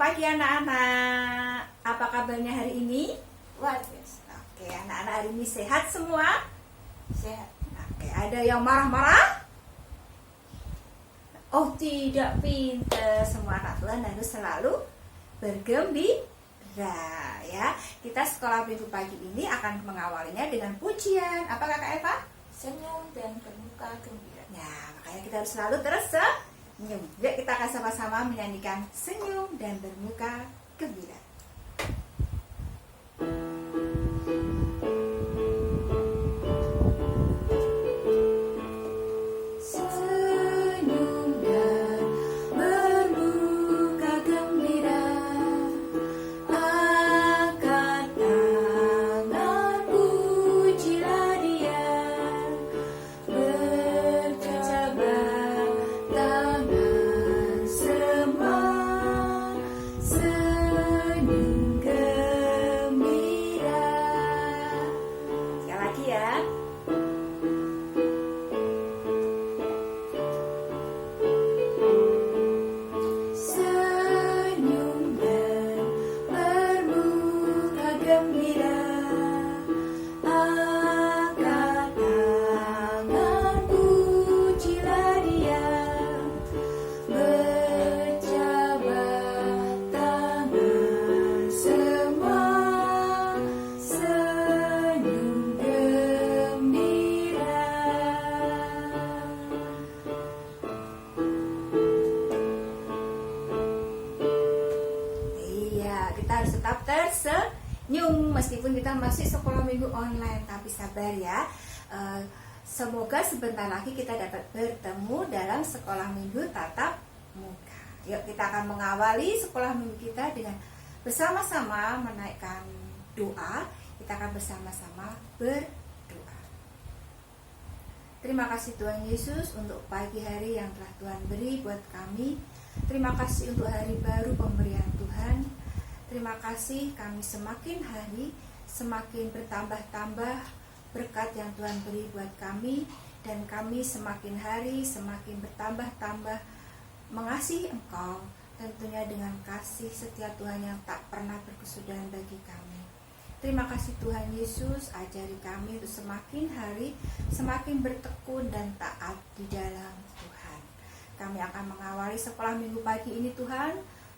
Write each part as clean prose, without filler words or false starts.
pagi anak-anak. Apa kabarnya hari ini? Luar biasa. Oke, anak-anak hari ini sehat semua? Sehat. Oke, ada yang marah-marah? Oh tidak, pinter. Semua anak Tuhan harus selalu bergembira ya. Kita sekolah minggu pagi ini akan mengawalinya dengan pujian. Apa Kakak Eva? Senyum dan bermuka gembira. Nah, makanya kita harus selalu tersenyum. Yuk kita akan sama-sama menyanyikan senyum dan bermuka gembira. Senyum dan bermuka gembira, angkat tangan pujilah Dia, berjabat tangan semua, senyum gembira. Sekali lagi ya. Senyum dan bermuka gembira, angkat tangan pujilah Dia, berjabat tangan semua, senyum gembira. Iya, kita harus tetap tersenyum meskipun kita masih sekolah minggu online. Tapi sabar ya. Semoga sebentar lagi kita dapat bertemu dalam sekolah minggu tatap muka. Yuk kita akan mengawali sekolah minggu kita dengan bersama-sama menaikkan doa. Kita akan bersama-sama berdoa. Terima kasih Tuhan Yesus untuk pagi hari yang telah Tuhan beri buat kami. Terima kasih untuk hari baru pemberian Tuhan. Terima kasih kami semakin hari semakin bertambah-tambah berkat yang Tuhan beri buat kami. Dan kami semakin hari semakin bertambah-tambah mengasihi Engkau, tentunya dengan kasih setia Tuhan yang tak pernah berkesudahan bagi kami. Terima kasih Tuhan Yesus, ajari kami untuk semakin hari semakin bertekun dan taat di dalam Tuhan. Kami akan mengawali sekolah minggu pagi ini Tuhan.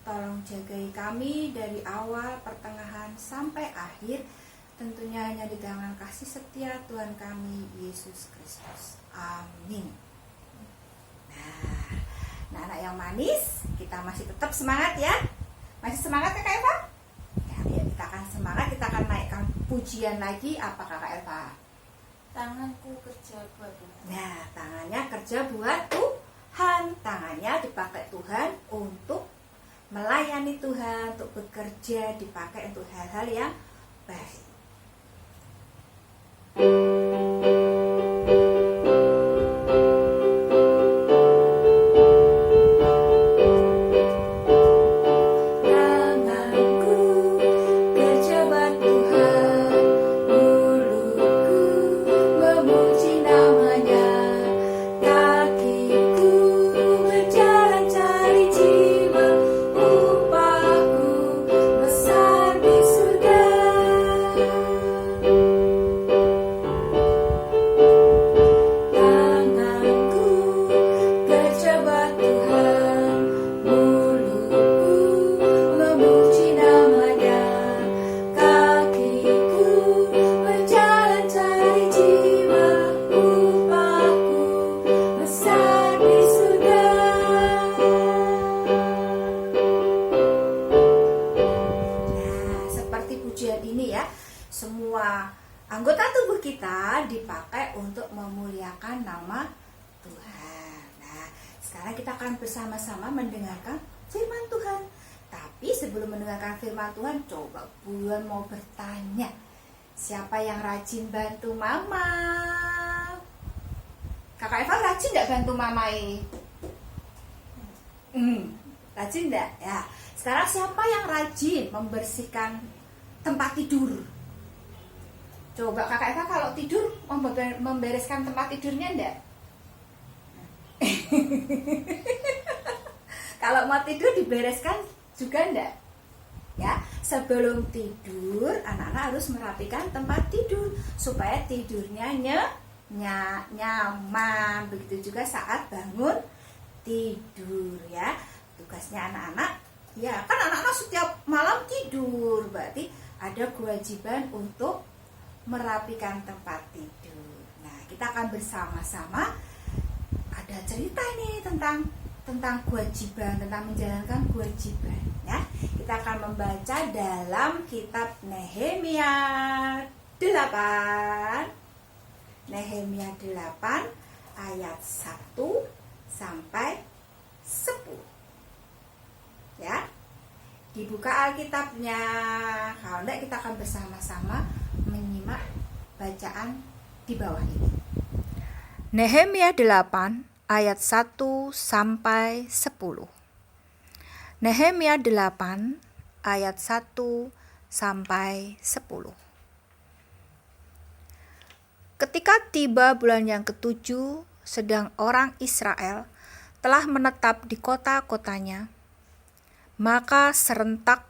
Tolong jagai kami dari awal, pertengahan, sampai akhir. Tentunya hanya di tangan kasih setia Tuhan kami, Yesus Kristus. Amin. Nah, anak yang manis, kita masih tetap semangat ya. Masih semangat ya Kak Eva? Ya, kita akan semangat, kita akan naikkan pujian lagi. Apa Kak Eva? Tanganku kerja buat Tuhan. Nah, tangannya kerja buat Tuhan. Tangannya dipakai Tuhan untuk melayani Tuhan, untuk bekerja, dipakai untuk hal-hal yang baik. Tanganku kerja buat Tuhan, mulutku memuji namanya, kakiku berjalan cari jiwa, upahku besar di surga. Tanganku kerja buat Tuhan, mulutku memuji namanya, kakiku berjalan cari jiwa, upahku besar di surga. Nah, seperti pujian ini ya, semua anggota tubuh kita dipakai untuk memuliakan nama Tuhan. Nah, sekarang kita akan bersama-sama mendengarkan firman Tuhan. Tapi sebelum mendengarkan firman Tuhan, coba Bulan mau bertanya, siapa yang rajin bantu Mama? Kakak Eva rajin nggak bantu Mama ini? Rajin nggak? Ya. Sekarang siapa yang rajin membersihkan tempat tidur? Coba Kakak Eva kalau tidur membereskan tempat tidurnya enggak? Kalau mau tidur dibereskan Juga enggak? Ya, sebelum tidur anak-anak harus merapikan tempat tidur supaya tidurnya nyaman. Begitu juga saat bangun tidur ya. Tugasnya anak-anak, ya kan anak-anak setiap malam tidur, berarti ada kewajiban untuk merapikan tempat tidur. Nah, kita akan bersama-sama ada cerita ini tentang kewajiban, tentang menjalankan kewajiban ya. Kita akan membaca dalam kitab Nehemia 8. Nehemia 8 ayat 1 sampai 10. Ya. Dibuka Alkitabnya. Kalau enggak kita akan bersama-sama menyimak bacaan di bawah ini. Nehemia 8 ayat 1 sampai 10. Nehemia 8 ayat 1 sampai 10. Ketika tiba bulan yang ke-7, sedang orang Israel telah menetap di kota-kotanya, maka serentak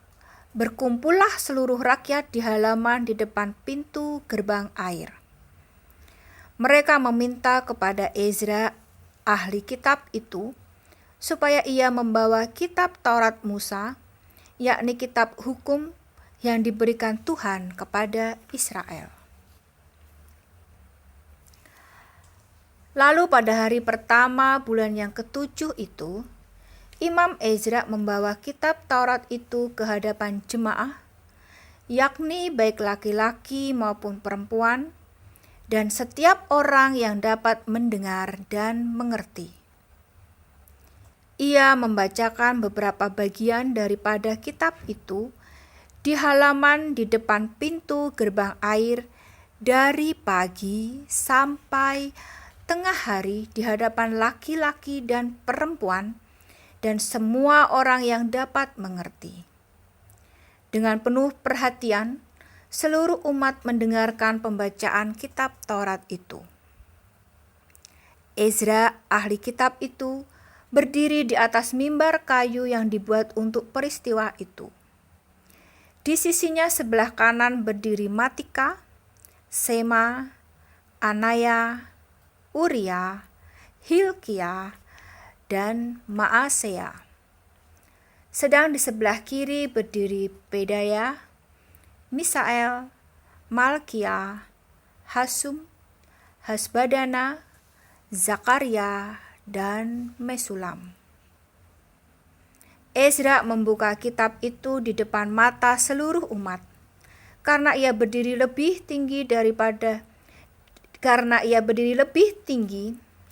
berkumpullah seluruh rakyat di halaman di depan pintu gerbang air. Mereka meminta kepada Ezra, ahli kitab itu, supaya ia membawa kitab Taurat Musa, yakni kitab hukum yang diberikan Tuhan kepada Israel. Lalu pada hari pertama bulan yang ke-7 itu, Imam Ezra membawa kitab Taurat itu ke hadapan jemaah, yakni baik laki-laki maupun perempuan, dan setiap orang yang dapat mendengar dan mengerti. Ia membacakan beberapa bagian daripada kitab itu di halaman di depan pintu gerbang air dari pagi sampai tengah hari di hadapan laki-laki dan perempuan dan semua orang yang dapat mengerti. Dengan penuh perhatian, seluruh umat mendengarkan pembacaan kitab Taurat itu. Ezra, ahli kitab itu, berdiri di atas mimbar kayu yang dibuat untuk peristiwa itu. Di sisinya sebelah kanan berdiri Matika, Sema, Anaya, Uria, Hilkia, dan Maasea. Sedang di sebelah kiri berdiri Pedaya, Misael, Malkia, Hasum, Hasbadana, Zakaria, dan Mesulam. Ezra membuka kitab itu di depan mata seluruh umat, karena ia berdiri lebih tinggi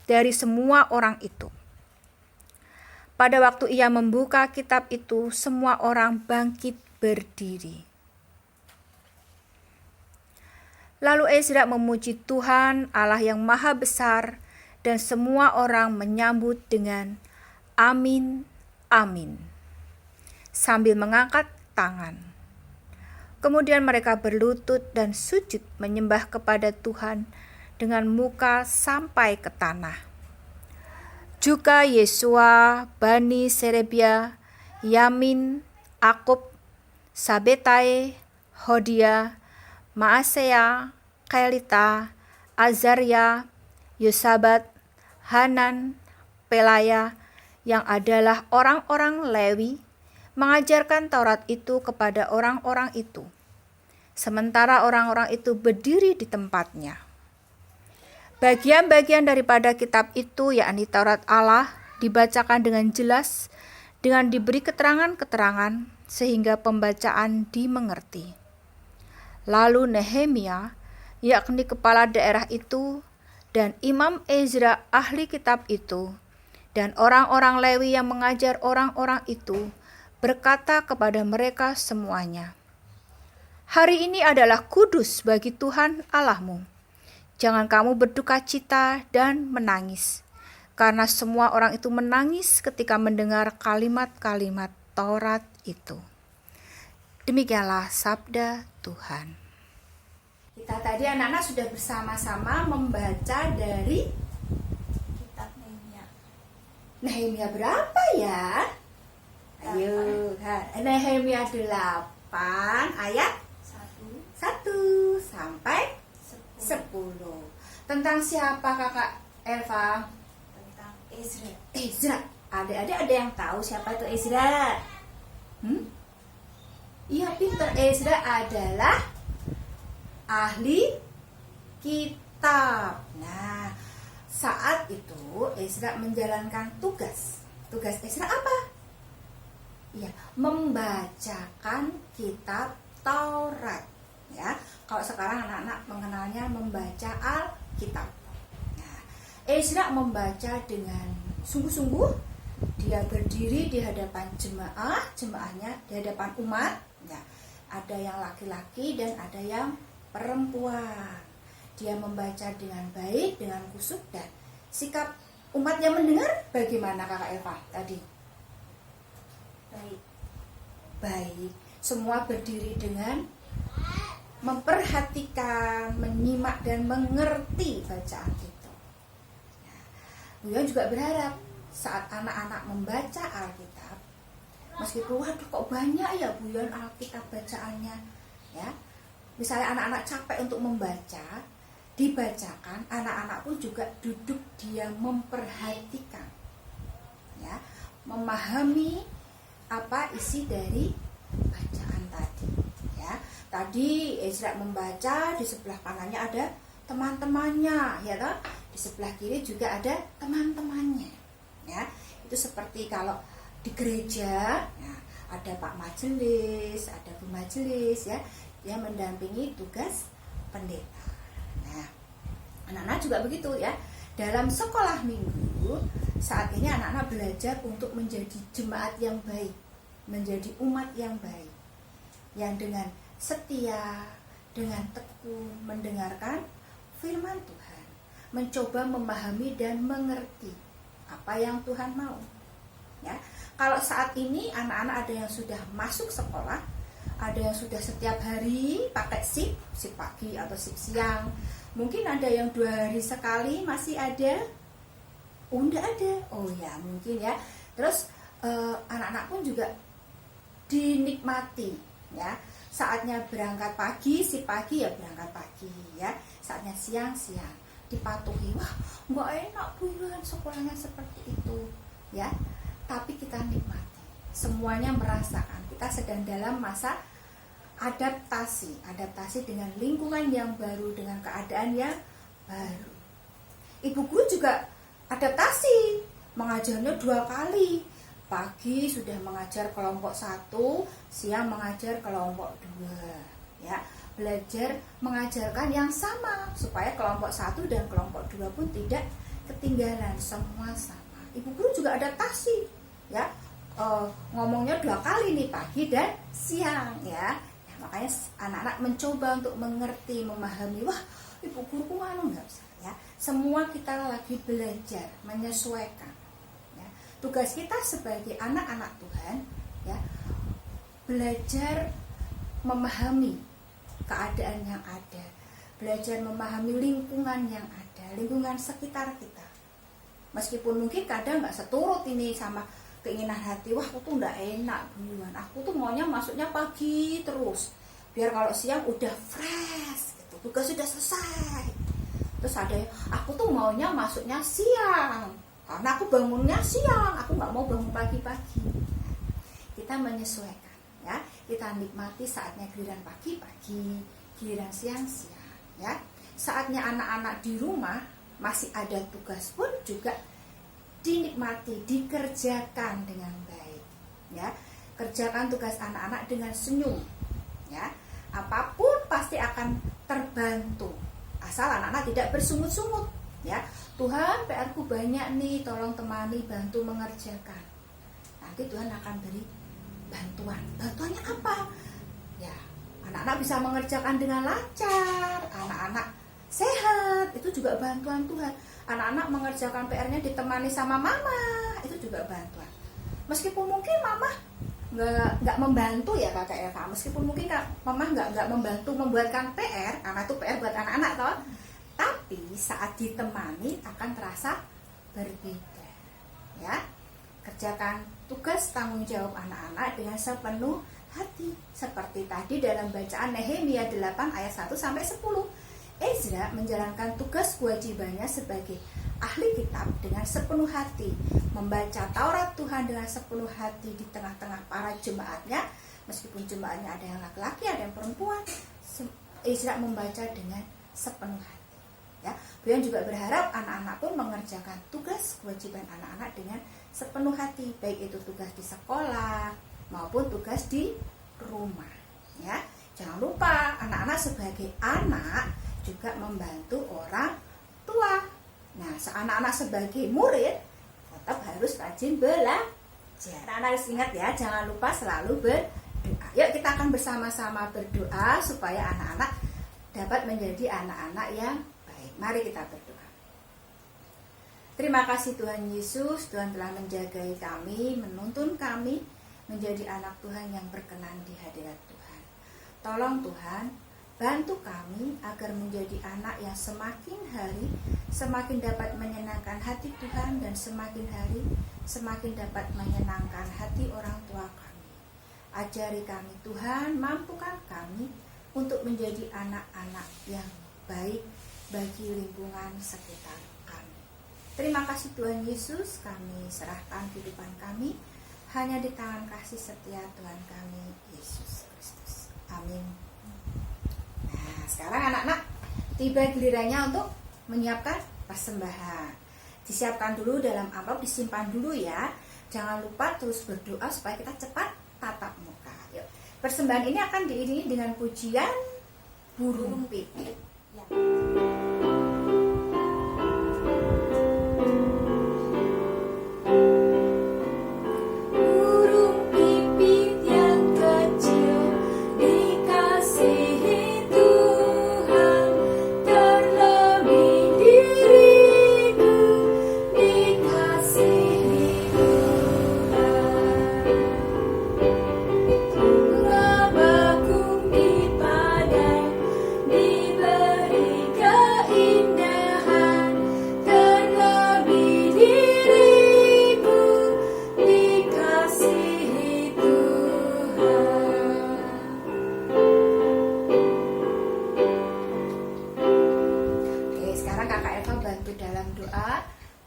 dari semua orang itu. Pada waktu ia membuka kitab itu, semua orang bangkit berdiri. Lalu Ezra memuji Tuhan Allah yang Maha Besar, dan semua orang menyambut dengan amin, amin, sambil mengangkat tangan. Kemudian mereka berlutut dan sujud menyembah kepada Tuhan dengan muka sampai ke tanah. Juga Yesua, Bani Serebia, Yamin, Akub, Sabetai, Hodia, Maasea, Kelita, Azaria, Yosabat, Hanan, Pelaya, yang adalah orang-orang Lewi, mengajarkan Taurat itu kepada orang-orang itu. Sementara orang-orang itu berdiri di tempatnya. Bagian-bagian daripada kitab itu, yakni Taurat Allah, dibacakan dengan jelas, dengan diberi keterangan-keterangan, sehingga pembacaan dimengerti. Lalu Nehemia, yakni kepala daerah itu, dan Imam Ezra, ahli kitab itu, dan orang-orang Lewi yang mengajar orang-orang itu, berkata kepada mereka semuanya, "Hari ini adalah kudus bagi Tuhan Allahmu. Jangan kamu berduka cita dan menangis," karena semua orang itu menangis ketika mendengar kalimat-kalimat Taurat itu. Demikianlah sabda Tuhan. Kita tadi anak-anak sudah bersama-sama membaca dari kitab Nehemia. Nehemia berapa ya? Ayo, Nehemia 8 ayat 1 sampai 10. Tentang siapa Kakak Elva? Tentang Ezra. Ezra. Adik-adik ada yang tahu siapa itu Ezra? Iya, pinter. Ezra adalah ahli kitab. Nah, saat itu Ezra menjalankan tugas. Tugas Ezra apa? Ya, membacakan kitab Taurat. Ya, kalau sekarang anak-anak mengenalnya membaca Alkitab. Nah, Ezra membaca dengan sungguh-sungguh. Dia berdiri di hadapan jemaahnya di hadapan umat. Ya, ada yang laki-laki dan ada yang perempuan. Dia membaca dengan baik, dengan khusyuk, dan sikap umat yang mendengar bagaimana Kakak Eva tadi? Baik. Semua berdiri dengan memperhatikan, menyimak dan mengerti bacaan itu. Buyan juga berharap saat anak-anak membaca Alkitab, meskipun waduh kok banyak ya Buyan Alkitab bacaannya, ya. Misalnya anak-anak capek untuk membaca, dibacakan, anak-anak pun juga duduk diam memperhatikan, ya, memahami apa isi dari bacaan tadi, ya. Tadi Ezra membaca, di sebelah kanannya ada teman-temannya, ya toh? Di sebelah kiri juga ada teman-temannya, ya. Itu seperti kalau di gereja, ya, ada Pak Majelis, ada Bu Majelis, ya, yang mendampingi tugas pendeta. Nah, anak-anak juga begitu, ya. Dalam sekolah minggu, saat ini anak-anak belajar untuk menjadi jemaat yang baik, menjadi umat yang baik, yang dengan setia, dengan tekun mendengarkan firman Tuhan, mencoba memahami dan mengerti apa yang Tuhan mau. Ya, kalau saat ini anak-anak ada yang sudah masuk sekolah, ada yang sudah setiap hari pakai shift pagi atau shift siang. Mungkin ada yang 2 hari sekali masih ada. Enggak ada. Oh ya, mungkin ya. Terus anak-anak pun juga dinikmati, ya. Saatnya berangkat pagi, si pagi ya berangkat pagi, ya. Saatnya siang dipatuhi. Wah, nggak enak Buyan sekolahnya seperti itu, ya. Tapi kita nikmati. Semuanya merasakan kita sedang dalam masa adaptasi dengan lingkungan yang baru, dengan keadaan yang baru. Ibu guru juga adaptasi, mengajarnya 2 kali. Pagi sudah mengajar kelompok 1, siang mengajar kelompok 2, ya. Belajar mengajarkan yang sama supaya kelompok 1 dan kelompok 2 pun tidak ketinggalan, semua sama. Ibu guru juga adaptasi, ya. Ngomongnya 2 kali nih, pagi dan siang, ya. Makanya anak-anak mencoba untuk mengerti, memahami. Wah, ibu guruku nggak usah, ya. Semua kita lagi belajar, menyesuaikan. Ya. Tugas kita sebagai anak-anak Tuhan, ya, belajar memahami keadaan yang ada, belajar memahami lingkungan yang ada, lingkungan sekitar kita. Meskipun mungkin kadang nggak seturut ini sama keinginan hati, wah aku tuh nggak enak Buyan, aku tuh maunya masuknya pagi terus, biar kalau siang udah fresh gitu, tugas sudah selesai. Terus ada aku tuh maunya masuknya siang karena aku bangunnya siang, aku nggak mau bangun pagi-pagi. Kita menyesuaikan, ya. Kita nikmati saatnya giliran pagi, giliran siang, ya. Saatnya anak-anak di rumah masih ada tugas pun juga dinikmati, dikerjakan dengan baik, ya. Kerjakan tugas anak-anak dengan senyum, ya. Apapun pasti akan terbantu asal anak-anak tidak bersungut-sungut, ya. Tuhan, PR-ku banyak nih, tolong temani, bantu mengerjakan. Nanti Tuhan akan beri bantuan. Bantuannya apa? Ya, anak-anak bisa mengerjakan dengan lancar, anak-anak sehat, itu juga bantuan Tuhan. Anak-anak mengerjakan PR-nya ditemani sama mama, itu juga bantuan. Meskipun mungkin mama nggak membantu ya Kakak Eva, meskipun mungkin mama nggak membantu membuatkan PR, karena itu PR buat anak-anak toh. Tapi saat ditemani akan terasa berbeda, ya. Kerjakan tugas tanggung jawab anak-anak dengan sepenuh hati. Seperti tadi dalam bacaan Nehemia 8 ayat 1 sampai 10. Ezra menjalankan tugas kewajibannya sebagai ahli kitab dengan sepenuh hati, membaca Taurat Tuhan dengan sepenuh hati di tengah-tengah para jemaatnya. Meskipun jemaatnya ada yang laki-laki, ada yang perempuan, Ezra membaca dengan sepenuh hati. Ya, Beliau juga berharap anak-anak pun mengerjakan tugas kewajiban anak-anak dengan sepenuh hati, baik itu tugas di sekolah maupun tugas di rumah. Ya, jangan lupa anak-anak sebagai anak juga membantu orang tua. Nah, anak-anak sebagai murid tetap harus rajin belajar. Anak-anak harus ingat ya, jangan lupa selalu berdoa. Yuk kita akan bersama-sama berdoa supaya anak-anak dapat menjadi anak-anak yang baik. Mari kita berdoa. Terima kasih Tuhan Yesus, Tuhan telah menjagai kami, menuntun kami menjadi anak Tuhan yang berkenan di hadirat Tuhan. Tolong Tuhan, bantu kami agar menjadi anak yang semakin hari semakin dapat menyenangkan hati Tuhan, dan semakin hari semakin dapat menyenangkan hati orang tua kami. Ajari kami Tuhan, mampukan kami untuk menjadi anak-anak yang baik bagi lingkungan sekitar kami. Terima kasih Tuhan Yesus, kami serahkan kehidupan kami hanya di tangan kasih setia Tuhan kami Yesus Kristus. Amin. Nah, sekarang anak-anak tiba gilirannya untuk menyiapkan persembahan. Disiapkan dulu dalam amplop, disimpan dulu ya. Jangan lupa terus berdoa supaya kita cepat tatap muka. Yuk. Persembahan ini akan diiringi dengan pujian burung pipit. Ya.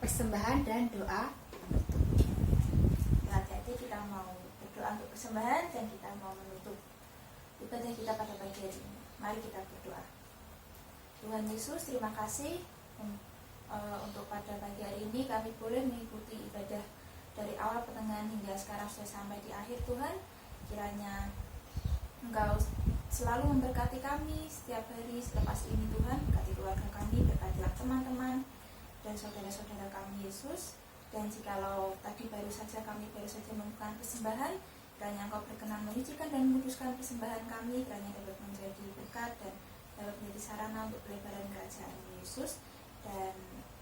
Persembahan dan doa penutup. Hati-hati kita mau berdoa untuk persembahan dan kita mau menutup ibadah kita pada pagi hari ini. Mari kita berdoa. Tuhan Yesus, terima kasih untuk pada pagi hari ini kami boleh mengikuti ibadah dari awal pertengahan hingga sekarang sudah sampai di akhir. Tuhan, kiranya Engkau selalu memberkati kami setiap hari selepas ini. Tuhan, berkati keluarga kami, berkatilah teman-teman dan saudara-saudara kami Yesus. Dan jikalau tadi baru saja melakukan persembahan, kiranya Engkau berkenan menyucikan dan menguduskan persembahan kami, kiranya dapat menjadi berkat dan dapat menjadi sarana untuk pelebaran kerajaan Yesus. Dan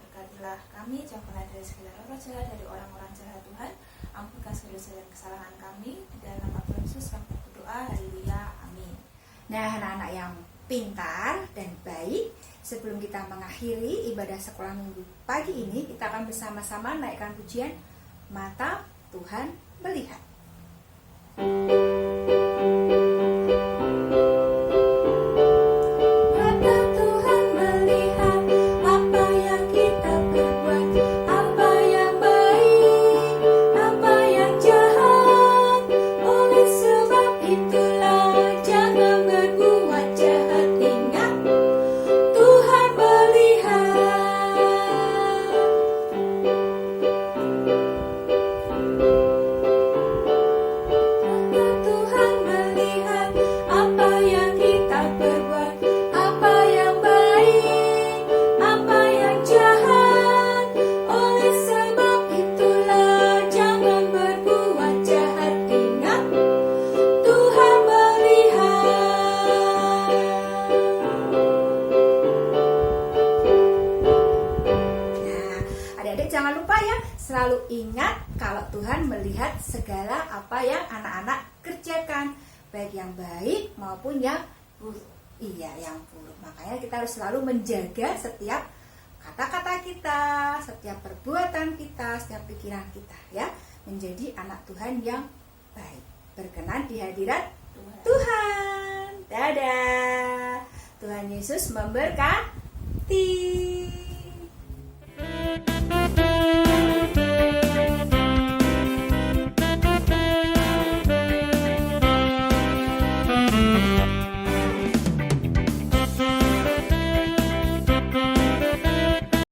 berkatilah kami, jauhkanlah dari segala roh jahat, dari orang-orang jahat. Tuhan, ampunkan segala dosa dan kesalahan kami. Di dalam nama Tuhan Yesus kami berdoa, haleluya, amin. Nah, anak-anak yang pintar dan baik, sebelum kita mengakhiri ibadah sekolah minggu pagi ini, kita akan bersama-sama naikkan pujian Mata Tuhan Melihat. Selalu ingat kalau Tuhan melihat segala apa yang anak-anak kerjakan, baik yang baik maupun yang buruk. Iya, yang buruk. Makanya kita harus selalu menjaga setiap kata-kata kita, setiap perbuatan kita, setiap pikiran kita, ya. menjadi anak Tuhan yang baik, berkenan di hadirat Tuhan. Tuhan. Dadah. Tuhan Yesus memberkati.